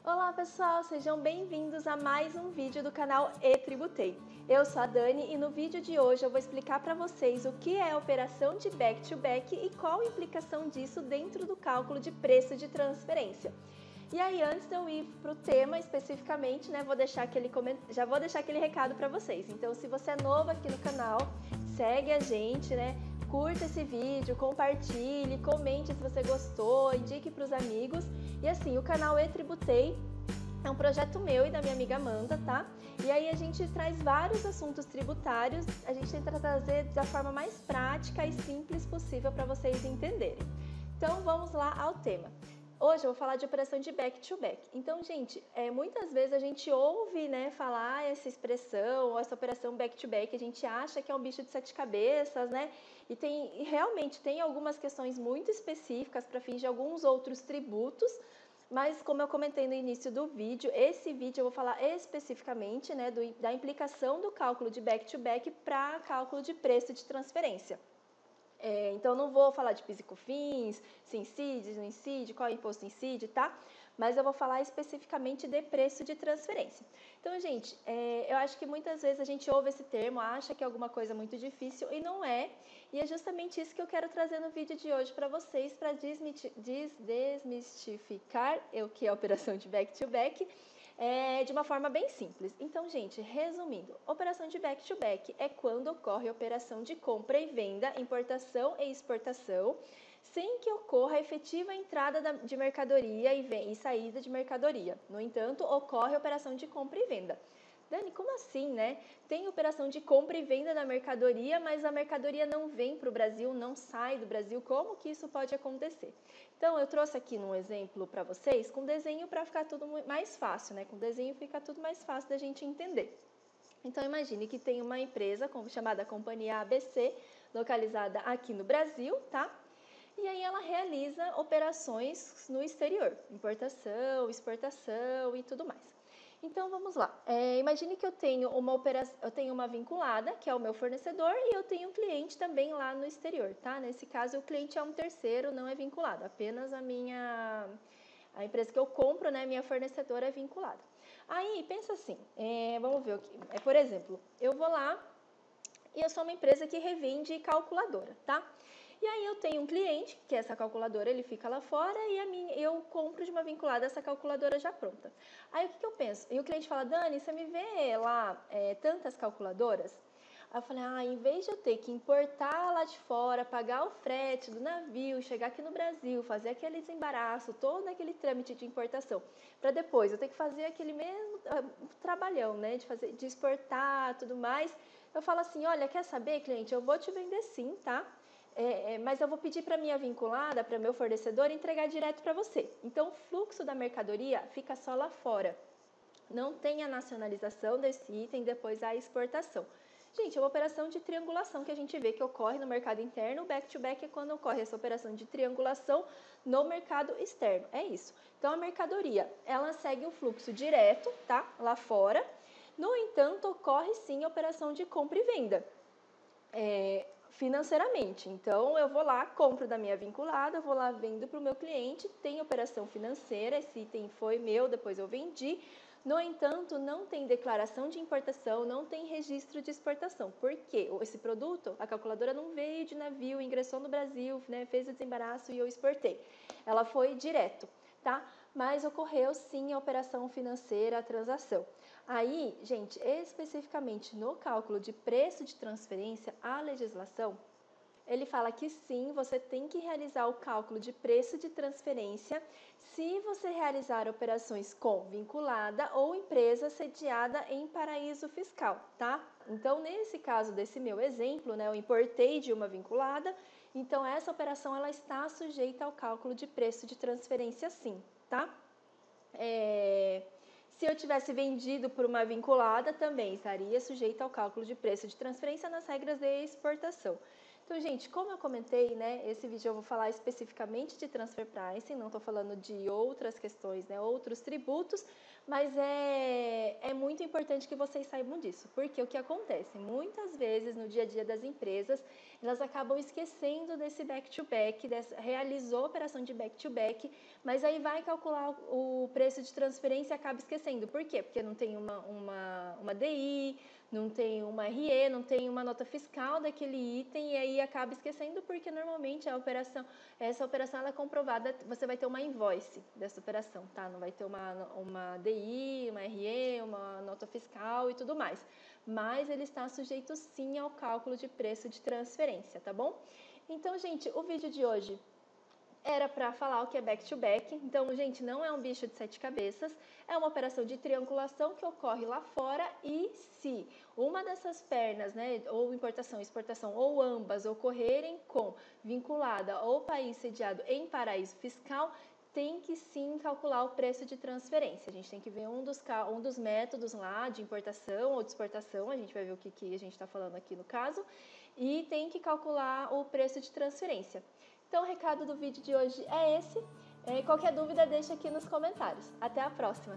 Olá pessoal, sejam bem-vindos a mais um vídeo do canal eTributei. Eu sou a Dani e no vídeo de hoje eu vou explicar para vocês o que é a operação de back-to-back e qual a implicação disso dentro do cálculo de preço de transferência. E aí, antes de eu ir para o tema especificamente, né, já vou deixar aquele recado para vocês. Então, se você é novo aqui no canal, segue a gente, né? Curta esse vídeo, compartilhe, comente se você gostou, indique para os amigos. E assim, o canal eTributei é um projeto meu e da minha amiga Amanda, tá? E aí a gente traz vários assuntos tributários, a gente tenta trazer da forma mais prática e simples possível para vocês entenderem. Então vamos lá ao tema. Hoje eu vou falar de operação de back-to-back. Então, gente, muitas vezes a gente ouve, né, falar essa expressão, essa operação back-to-back, a gente acha que é um bicho de sete cabeças, né? E realmente tem algumas questões muito específicas para fins de alguns outros tributos, mas como eu comentei no início do vídeo, esse vídeo eu vou falar especificamente, né, da implicação do cálculo de back-to-back para cálculo de preço de transferência. Então, não vou falar de PIS e COFINS, se incide, não incide, qual imposto incide, tá? Mas eu vou falar especificamente de preço de transferência. Então, gente, eu acho que muitas vezes a gente ouve esse termo, acha que é alguma coisa muito difícil e não é. E é justamente isso que eu quero trazer no vídeo de hoje para vocês, para desmistificar o que é a operação de back-to-back, de uma forma bem simples. Então, gente, resumindo, operação de back-to-back é quando ocorre a operação de compra e venda, importação e exportação, sem que ocorra a efetiva entrada de mercadoria e saída de mercadoria. No entanto, ocorre a operação de compra e venda. Dani, como assim, né? Tem operação de compra e venda da mercadoria, mas a mercadoria não vem para o Brasil, não sai do Brasil. Como que isso pode acontecer? Então, eu trouxe aqui um exemplo para vocês com desenho para ficar tudo mais fácil, né? Com desenho fica tudo mais fácil da gente entender. Então, imagine que tem uma empresa chamada Companhia ABC, localizada aqui no Brasil, tá? E aí ela realiza operações no exterior, importação, exportação e tudo mais. Então vamos lá. Imagine que eu tenho uma vinculada, que é o meu fornecedor, e eu tenho um cliente também lá no exterior, tá? Nesse caso, o cliente é um terceiro, não é vinculado, apenas a empresa que eu compro, né, minha fornecedora é vinculada. Aí, pensa assim, vamos ver aqui. Por exemplo, eu vou lá e eu sou uma empresa que revende calculadora, tá? E aí eu tenho um cliente, que essa calculadora ele fica lá fora e eu compro de uma vinculada essa calculadora já pronta. Aí o que eu penso? E o cliente fala, Dani, você me vê lá tantas calculadoras? Aí eu falei, em vez de eu ter que importar lá de fora, pagar o frete do navio, chegar aqui no Brasil, fazer aquele desembaraço, todo aquele trâmite de importação, para depois eu ter que fazer aquele mesmo trabalhão, né, de exportar, tudo mais, eu falo assim, olha, quer saber, cliente, eu vou te vender sim, tá? Mas eu vou pedir para minha vinculada, para meu fornecedor, entregar direto para você. Então, o fluxo da mercadoria fica só lá fora. Não tem a nacionalização desse item, depois a exportação. Gente, é uma operação de triangulação que a gente vê que ocorre no mercado interno. O back-to-back é quando ocorre essa operação de triangulação no mercado externo. É isso. Então, a mercadoria, ela segue o fluxo direto, tá? Lá fora. No entanto, ocorre sim a operação de compra e venda. Financeiramente. Então, eu vou lá, compro da minha vinculada, vou lá, vendo para o meu cliente, tem operação financeira, esse item foi meu, depois eu vendi. No entanto, não tem declaração de importação, não tem registro de exportação. Por quê? Esse produto, a calculadora não veio de navio, ingressou no Brasil, né, fez o desembaraço e eu exportei. Ela foi direto, tá? Mas ocorreu sim a operação financeira, a transação. Aí, gente, especificamente no cálculo de preço de transferência, a legislação, ele fala que sim, você tem que realizar o cálculo de preço de transferência se você realizar operações com vinculada ou empresa sediada em paraíso fiscal, tá? Então, nesse caso desse meu exemplo, né, eu importei de uma vinculada, então essa operação ela está sujeita ao cálculo de preço de transferência sim, tá? Se eu tivesse vendido por uma vinculada, também estaria sujeita ao cálculo de preço de transferência nas regras de exportação. Então, gente, como eu comentei, né, esse vídeo eu vou falar especificamente de transfer pricing, não estou falando de outras questões, né, outros tributos, mas é muito importante que vocês saibam disso, porque o que acontece? Muitas vezes no dia a dia das empresas, elas acabam esquecendo desse back-to-back, realizou a operação de back-to-back, mas aí vai calcular o preço de transferência e acaba esquecendo. Por quê? Porque não tem uma DI, não tem uma RE, não tem uma nota fiscal daquele item e aí acaba esquecendo porque normalmente essa operação ela é comprovada, você vai ter uma invoice dessa operação, tá? Não vai ter uma DI, uma RE, uma nota fiscal e tudo mais. Mas ele está sujeito sim ao cálculo de preço de transferência, tá bom? Então, gente, o vídeo de hoje era para falar o que é back-to-back. Então, gente, não é um bicho de 7 cabeças, é uma operação de triangulação que ocorre lá fora e se uma dessas pernas, né, ou importação, exportação, ou ambas ocorrerem com vinculada ou país sediado em paraíso fiscal, tem que sim calcular o preço de transferência. A gente tem que ver um dos métodos lá de importação ou de exportação, a gente vai ver o que a gente está falando aqui no caso, e tem que calcular o preço de transferência. Então, o recado do vídeo de hoje é esse. Qualquer dúvida, deixa aqui nos comentários. Até a próxima!